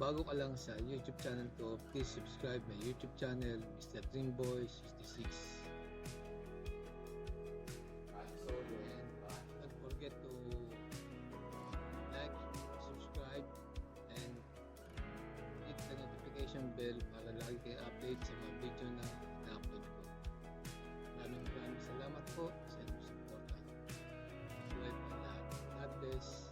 bago ka lang sa YouTube channel ko, please subscribe my YouTube channel, Mr. Dreamboy66. And don't forget to like, subscribe, and hit the notification bell para lagi kayo update sa mga video na na-upload ko. Maraming salamat po sa inyong support. Subscribe na lahat. God bless.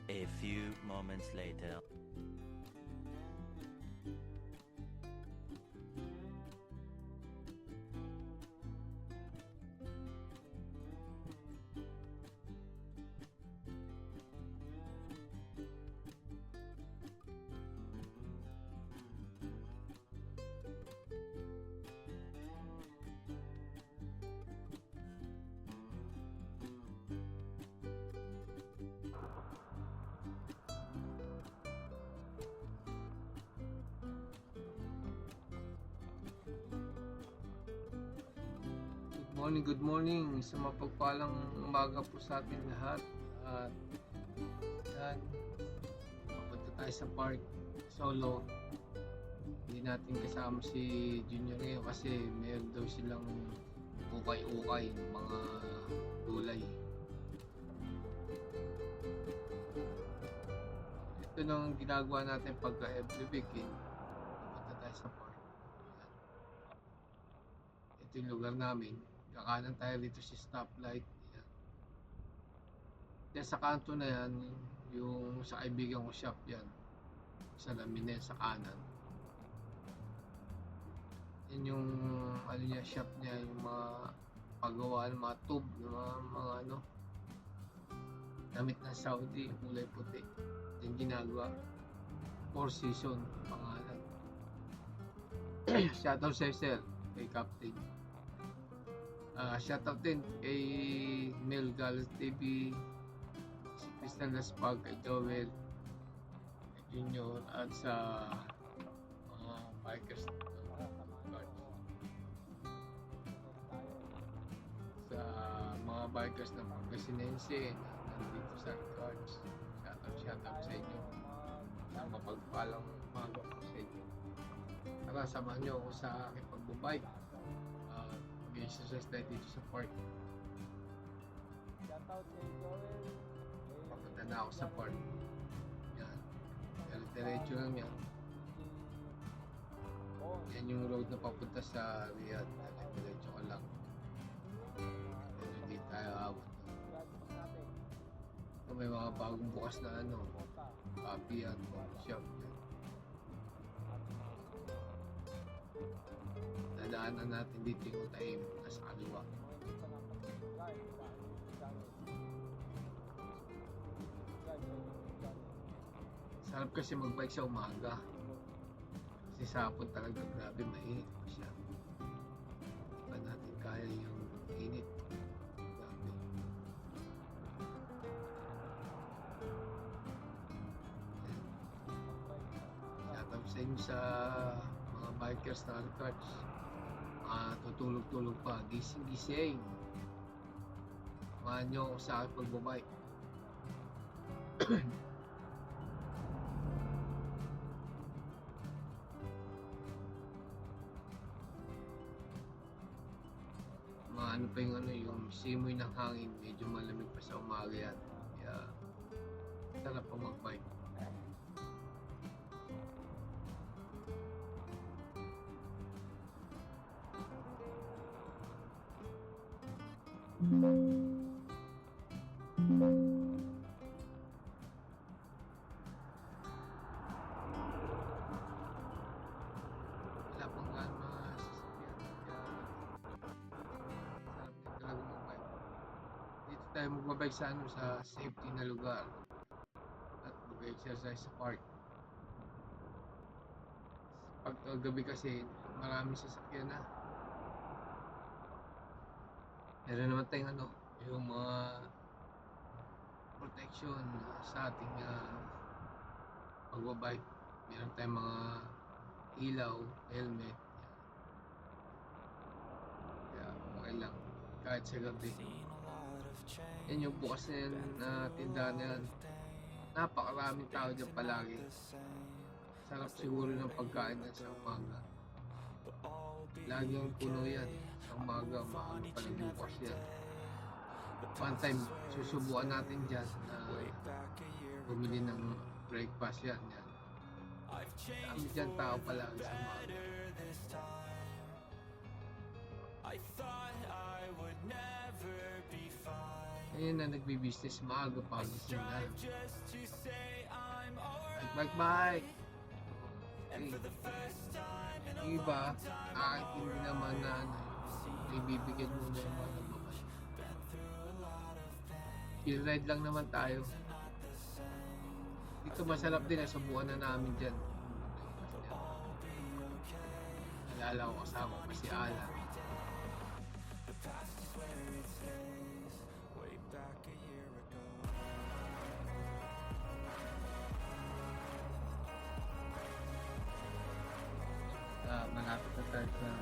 A few moments later. Good morning, sa mapagpalang umaga po sa atin lahat. At yan, papunta tayo sa park solo. Hindi natin kasama si Junior ngayon kasi meron daw silang ukay-ukay ng mga gulay. Ito nang ginagawa natin pagka every weekend, papunta tayo sa park. Yan. Ito yung lugar namin. Kakanan tayo dito sa stoplight. Yan. Yan sa kanto na yan, yung sa kaibigan ko shop yan. Sa lamin na yan, sa kanan. Yan yung ano niya, shop niya, yung mga paggawa ng mga tube, yung mga ano, damit ng Saudi, kulay puti. Yan ginagawa. Four Season, pangalan. Shoutout sa sir, kay Captain. Shoutout din kay Mel Galas TV, si Crystal Laspag, kay Joel, kay Junior, at sa mga bikers sa mga bikers ng Pangasinense na nandito sa records. Shoutout sa inyo. Sa mapagpalang umaga po sa inyo. Tara, samahan nyo ako sa aking pagbubike. Exercise tayo dito sa park. Papunta na ako sa park. Yan. Diretso lang yan. Yan yung road na papunta sa Riyadh. Diretso ka lang. Yan, hindi tayo awat. May mga bagong bukas na ano, coffee at shop. Yan. Dadaanan natin dito yung taim nasa kaliwa. Sarap kasi magbike sa umaga kasi sa hapon talaga grabe mainit pa siya. Hindi pa natin kaya yung init. Grabe. Shoutout sa inyo sa mga bikers na records. Tutulog-tulog pa, gising-gising. Samahan nyo ako sa aking pagbabike. ano pa yung ano, yung simoy ng hangin, medyo malamig pa sa umaga yan. Kaya sarap pa mag-bike. Wala pang gaano mga sasakyan. Kaya sarap din talaga mag-bike. Dito tayo magbabike sa ano, sa safety na lugar. At mag-exercise sa park. Pag gabi kasi, maraming sasakyan na. Meron naman tayong ano, yung mga protection sa ating pagbabike. Meron tayong mga ilaw, helmet. Kaya okay lang. Kahit sa gabi. Yan yung bukas na yan na tindahan na yan. Napakaraming tao dyan palagi. Sarap siguro ng pagkain na sa umaga. Laging puno yan. Sa umaga, maaga pa rin bukas yan. One time, susubukan natin dyan na bumili ng breakfast yan. Dami dyan tao palagi sa umaga. Ayun na nagbi-business maaga pa gising na. Bike. Okay. Yung iba, hindi naman na ano, ibibigyan mo na yung mga nagbabay. Chill ride lang naman tayo. Dito masarap din, subukan na namin dyan. Alala ko kasama ko si Ala. Malapit na tayo sa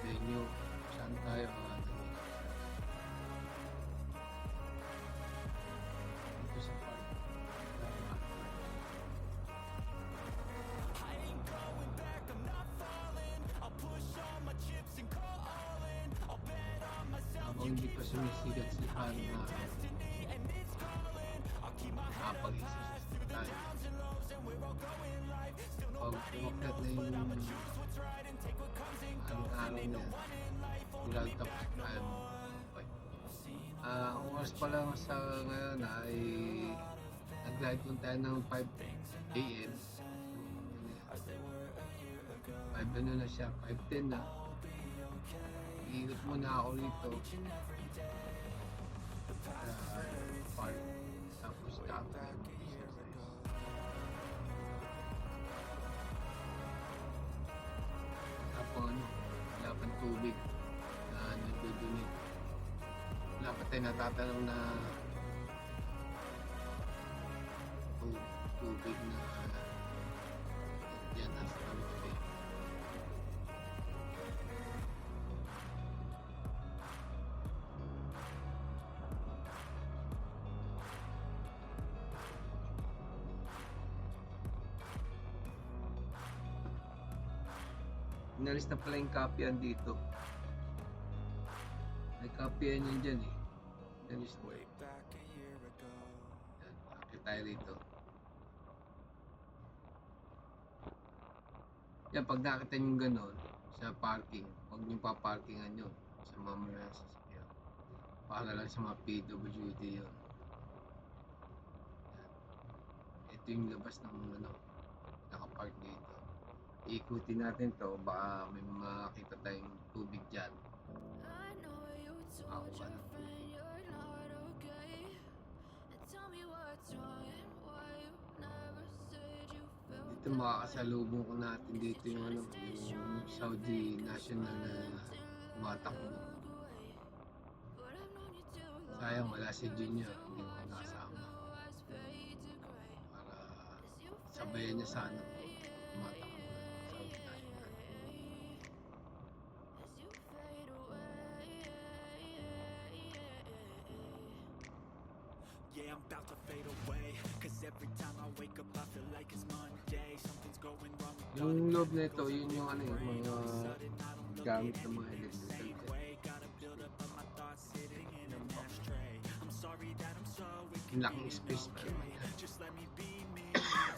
venue. Saan tayo? Dito sa park. Habang hindi pa sumisigat si Han na nakapag-exercise tayo. Pag umakyat na yung araw na yan, ulag tapos tayo mag-bike. Ang oras pa lang sa ngayon ay nag-ride kung tayo ng 5 AM. 5 ano na siya, 5:10 na. Iikot muna ako rito park, tapos kakaya mag-exercise. Tapos wala pang tubig na nagdudunit. Wala pa tayo natatanong na tubig na yan nasa tabi. Inalis na pala yung kapyan dito. May kapyan yun dyan eh. Inalis na. Yan, kapit tayo rito. Yan, pag nakita nyo gano'n sa parking, huwag nyo paparkingan yun sa mamaya sasakyan. Para lang sa mga PWD yun. Yan. Ito yung labas ng ano, nakapark dito. Ikutin natin to, baka may makakita tayong tubig dyan. Ako ba ng tubig? Dito makakasalubong ko natin dito yung ano, yung Saudi national na tumatakbo. Sayang wala si Junior, hindi ko nakasama. Para sabayan niya sana tumatakbo. Yeah, I'm about to fade away. Cause every time I wake up I feel like it's Monday. Something's going wrong. Yung loob nito, yun yung ano yung mga gamit ng mga electrical Inlock ng space pa naman yan. Just let me be me,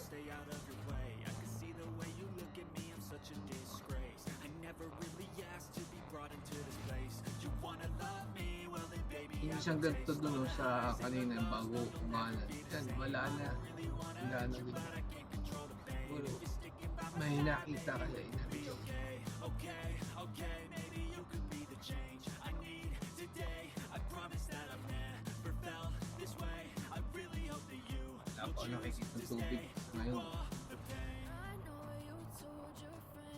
stay out of your way. I can see the way you look at me, I'm such a disgrace. I never really asked to be brought into this place. You wanna love me, well then baby Yung isang ganito dun sa kanina bago kumanan. Yan, wala na. Wala na din. Puro may nakita ka sa ina. Okay, maybe you could be the change I need today. I promise that I've never felt this way. I really hope that you Wala pa ako nakikita ng tubig ngayon.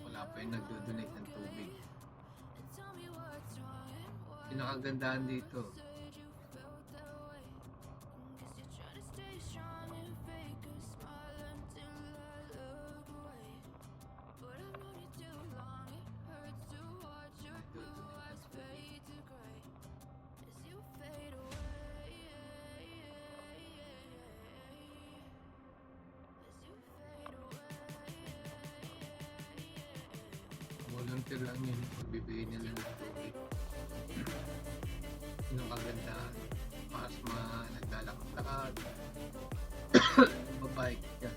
Wala pa yung nagdo-donate ng tubig. Pinakagandahan dito. Volunteer lang yun, pagbibigay nila ng tubig. Yun ang kagandahan. Mas naglalakad-lakad. Babike ka.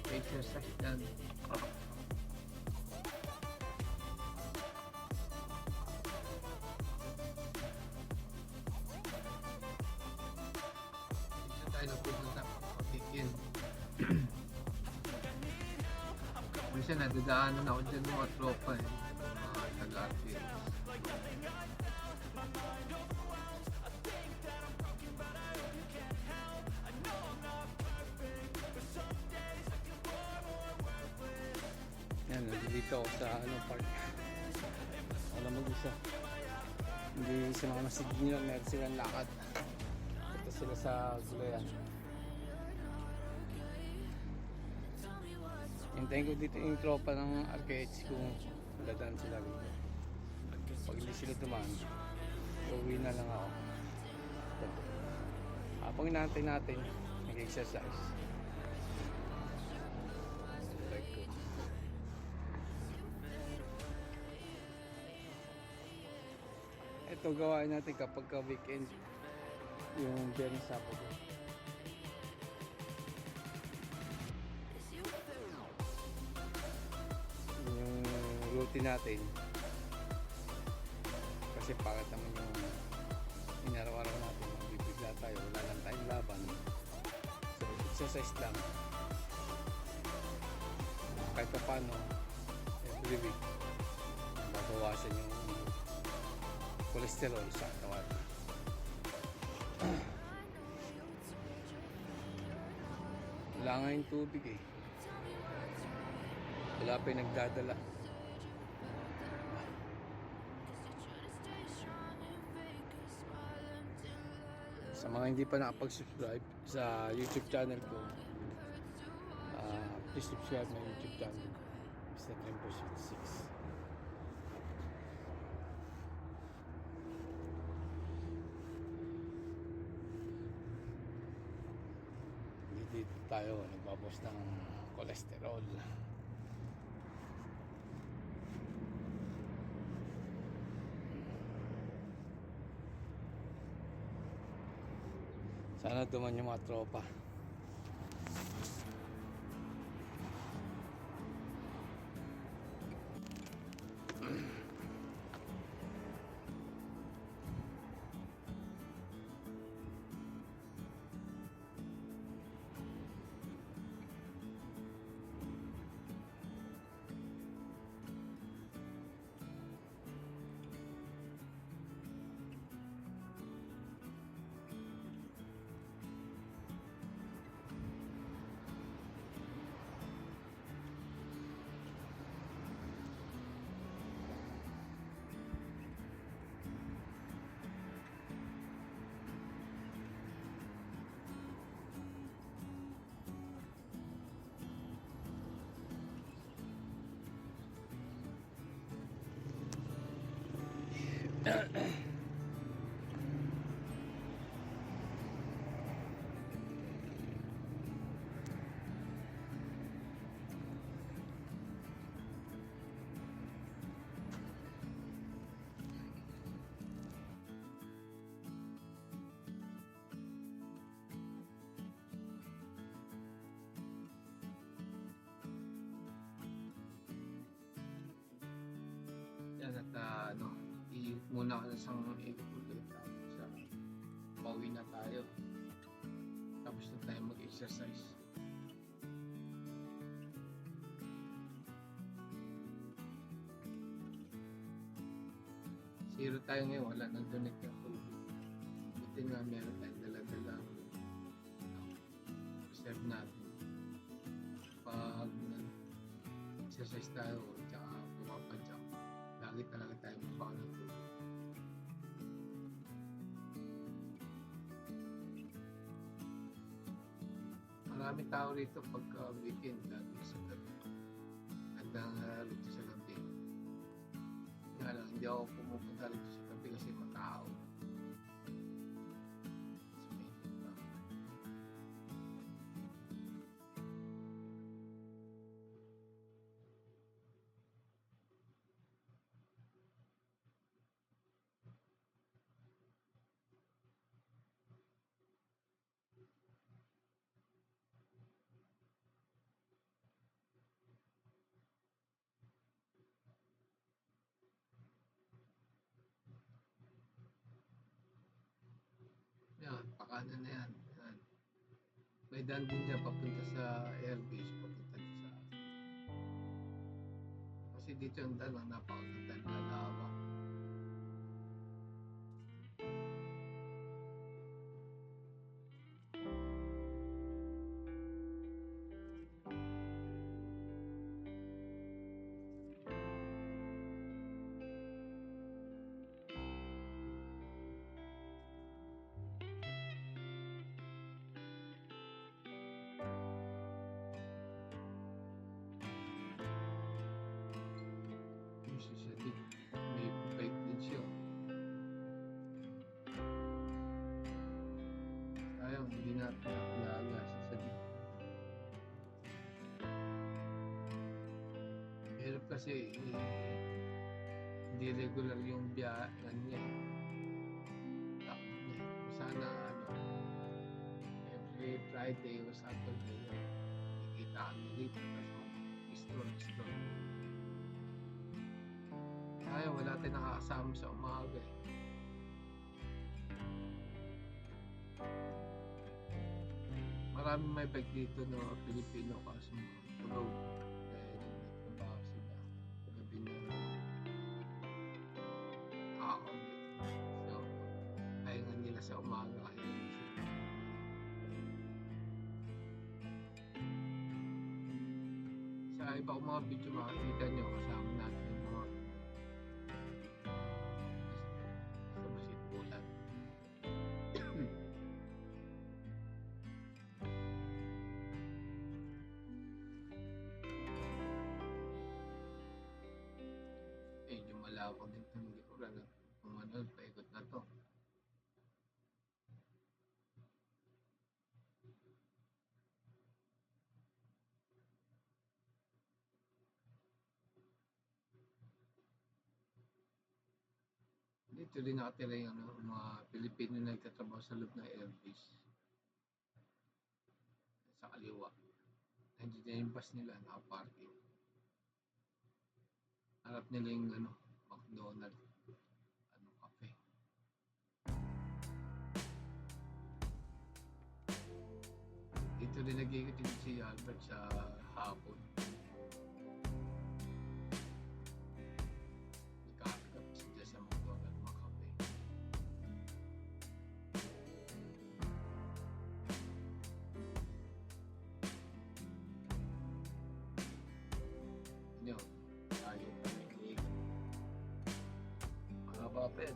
Exercise yan. Dito tayo nagpupunta. Weekend. Minsan nadadaanan ako dyan ng mga tropa eh. Mga taga-artist. Yan, nandito ako sa park. Wala mag-isa. Hindi sumama si Gino, meron silang lakad. Ito sila sa Gulayan. Hintayin ko dito yung tropa ng RKH kung dadaan sila dito. Pag hindi sila dumaan, uwi na lang ako. Habang inaantay natin, nag-exercise. Ito gawain natin kapag ka weekend, yung Biyernes Sabado. Yung routine natin, kasi pangit naman yung inaraw-araw natin, magbibigla tayo, wala lang tayong laban, so exercise lang kahit pa paano every week babawasan yung cholesterol sa katawan. Wala nga yung tubig eh, wala pa yung nagdadala. Sa mga hindi pa nakapag-subscribe sa YouTube channel ko, please subscribe my YouTube channel, Mr. Tempo 66. Dito tayo nagbabawas ng cholesterol. Sana duman yung mga tropa. muna ako sa ikot ulit. Sa pauwi na tayo. Tapos na tayo mag-exercise. Zero tayo ngayon, wala nang donate ng tubig. Buti nga meron tayong dala-dala reserve natin. Pag exercise tayo, tsaka pumapadyak, lagi talaga tayo mabawa ng tubig. Marami tao rito pagka weekend, lagi sa gabi. Hanggang rito sa gabi. Nga lang, hindi ako pumupunta rito sa gabi kasi matao. Mas mainit pa. Yan, pakanan na yan. Yan. May daan din dyan papunta sa airbase, papunta din sa... Kasi dito yung daan, napakaganda na lawak. Siya din. May bike din siya. Sayang, hindi natin nakalaga sa sabi. Hirap kasi hindi regular yung biyahe niya. Takot niya. Sana every Friday o Saturday nakikita kami dito. Stroll. Ayaw, wala tayong nakakasama sa umaga eh. Maraming may bike dito no Pilipino kaso tulog dahil nagtrabaho sila gabi na ako so pahinga nila sa umaga kaya sila. Sa iba kong mga video makikita nyo kasama natin yung mga sa Masitpulan. Medyo malawak din itong likuran kung ano, paikot na to. Dito din nakatira yung mga Pilipino na nagtatrabaho sa loob ng airbase. Sa kaliwa. Nandiyan na yung bus nila, nakaparking. Harap nila yung McDonald's. Cafe. Dito din nag-iikot din si Albert sa hapon. Tayo panilig mga papel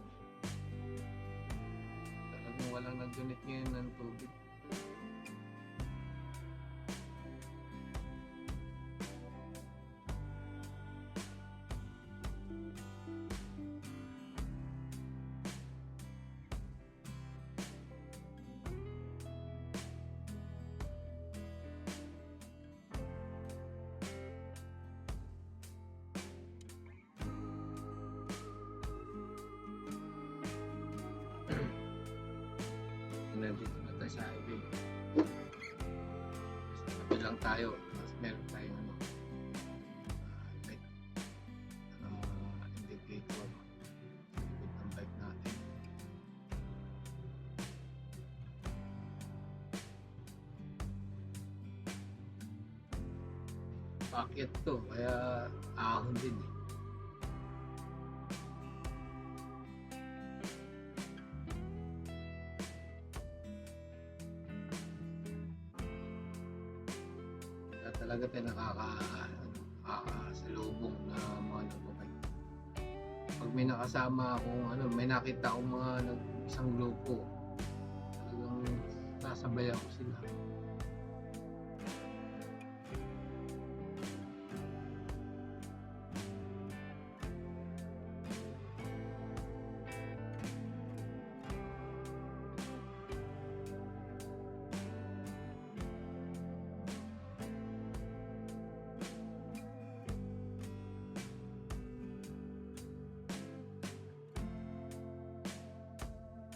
talagang walang nag-donate ngayon ng tubig. Nandito na tayo sa highway. Sa tabi lang tayo. Tapos meron tayong indicator. Paakyat to, kaya ahon din eh. Kaya talaga tayo nakakasalubong na mga nagbabike. Pag may nakasama akong may nakita akong mga isang grupo, talagang sasabay ako sila.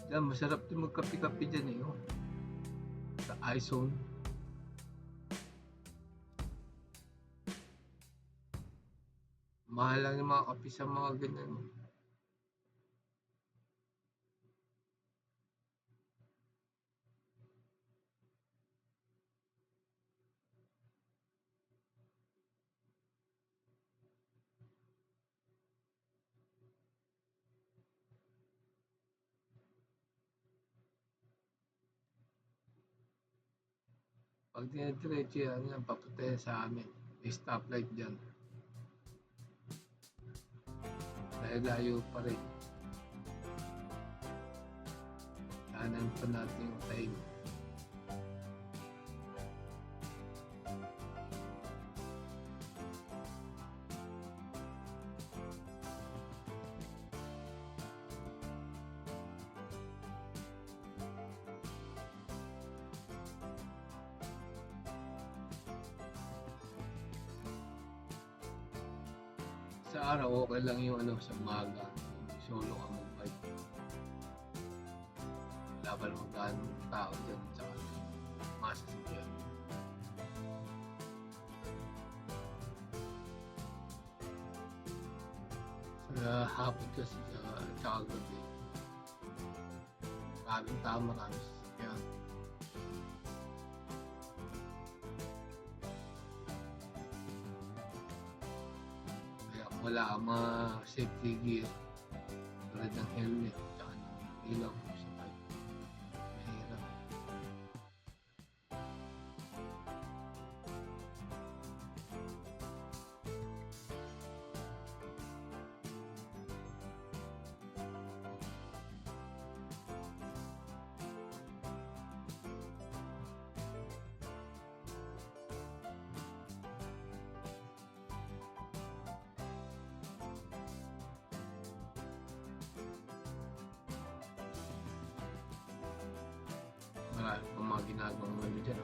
Yan, masarap din magkape-kape dyan eh. Oh. Sa iZone. Mahal lang yung mga kape sa mga ganyan. Pag dinediretso yan, papunta sa amin. May stoplight dyan. Dahil layo pa rin. Kanan pa natin yung time. Sa araw, okay lang yung sa umaga. Solo ka mag-bike. Wala pa naman ganong tao dyan. Tsaka masasakyan. Sa hapon kasi tsaka gabi. Maraming tao, maraming sasakyan. Wala kang mga safety gear tulad ng helmet at ilaw sa bike. Mahirap. Marami pang mga ginagawang dyan.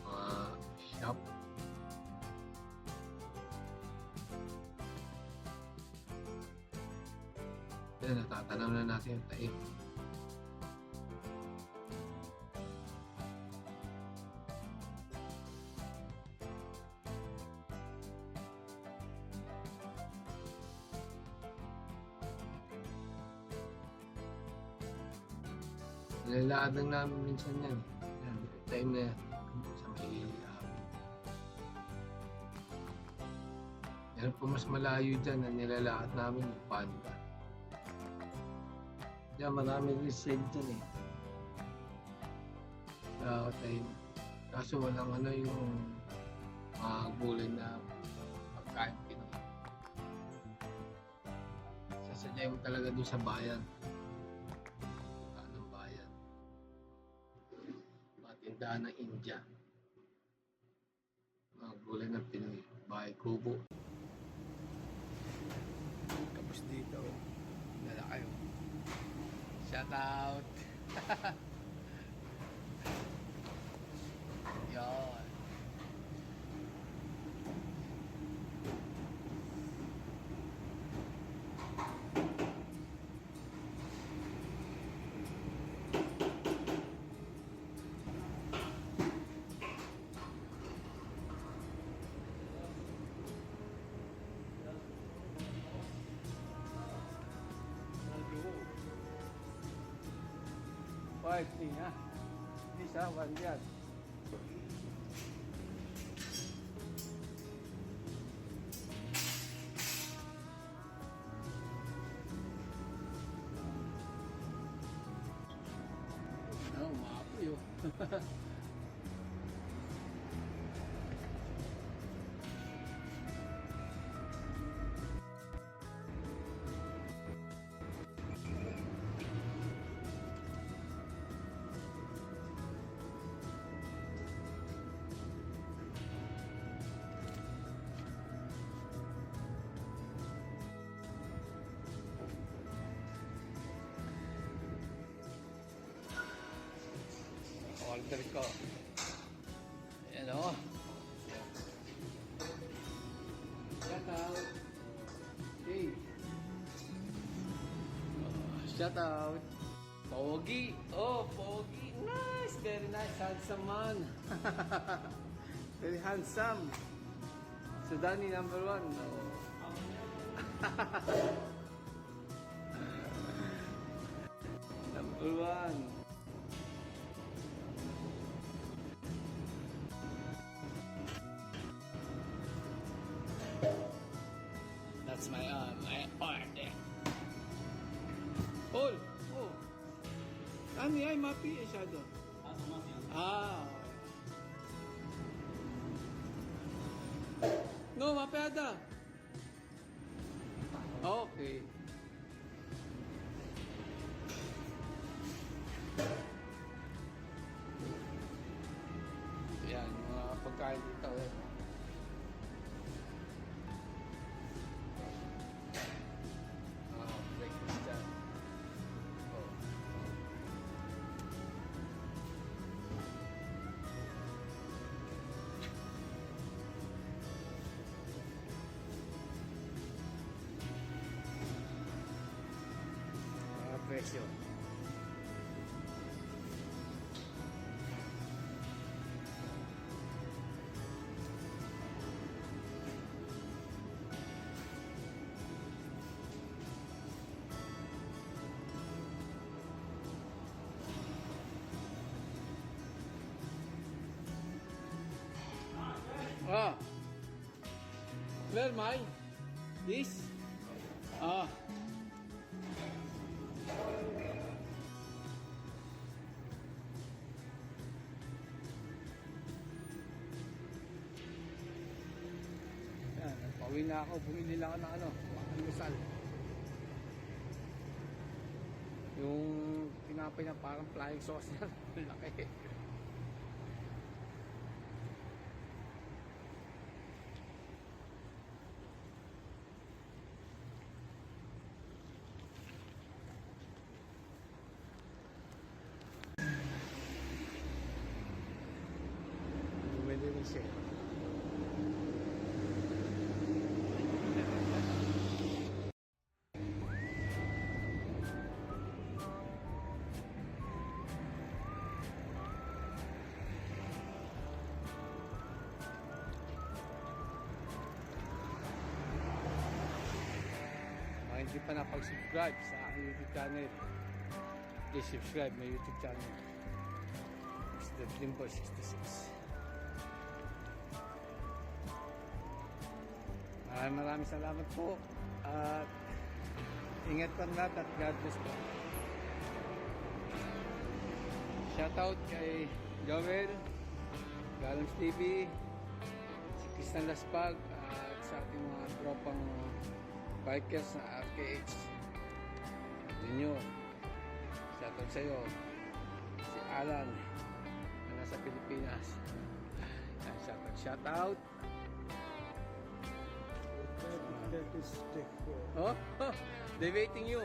Mga shop. Yan, natatanaw na natin yung tayo. Nilalaan lang namin minsan yan. Yan, time na yan. Sa may yan po mas malayo dyan na nilalakad namin yung Panda. Diyan marami rin save dyan eh. Sa time. Kaso walang yung mga gulay na pagkain Pinoy. Sasadya mo talaga doon sa bayan. Tindahan ng India. Mga gulay ng Pinoy. Bahay kubo. Tapos dito, dala kayo. Shout out! Yan. Five thing, ha? This, one yan. Order ko. Ayan o. Shout out. Hey. Shout out. Pogi. Oh, Pogi. Nice. Very nice. Handsome man. Very handsome. Sudani number 1. Oh. Number 1. That's my order. Paul! Oh! Ano yan? Mapi eh siya doon. Ah! No, mapi ada. Okay. Yan, mga pagkain dito eh. Breakfast dyan. Oh. Presyo. Ah. Where mine? This? Ah. Yan, pauwi na ako. Bumili lang ako ng ano, almusal. Yung tinapay na parang flying saucer. Laki. Bumili rin siya. Hindi pa napag-subscribe sa aking YouTube channel, please subscribe my YouTube channel. Mr. Limbo 66. Maraming salamat po at ingat po lahat at God bless po. Shoutout kay Joel, Galams TV, si Kristan Laspag at sa ating mga tropang bikers na RKH Junior. Shoutout sa iyo, si Alan na nasa Pilipinas. Shoutout. Oh, they waiting you.